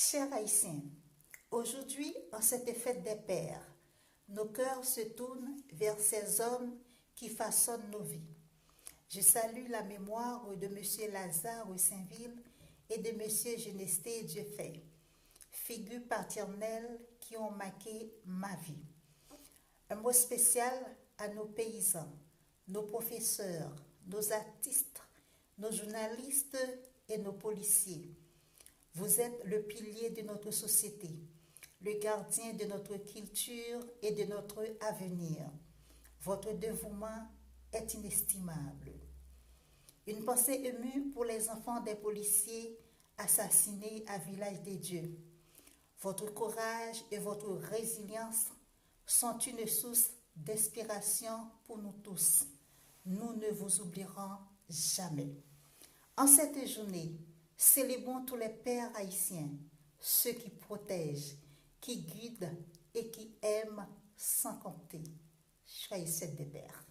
Chers Haïtiens, aujourd'hui, en cette fête des pères, nos cœurs se tournent vers ces hommes qui façonnent nos vies. Je salue la mémoire de M. Lazare Saint-Ville et de M. Genesté Dieufait, figures paternelles qui ont marqué ma vie. Un mot spécial à nos paysans, nos professeurs, nos artistes, nos journalistes et nos policiers. Vous êtes le pilier de notre société, le gardien de notre culture et de notre avenir. Votre dévouement est inestimable. Une pensée émue pour les enfants des policiers assassinés à Village des Dieux. Votre courage et votre résilience sont une source d'inspiration pour nous tous. Nous ne vous oublierons jamais. En cette journée, célébrons tous les pères haïtiens, ceux qui protègent, qui guident et qui aiment sans compter. Joyeux fête des pères.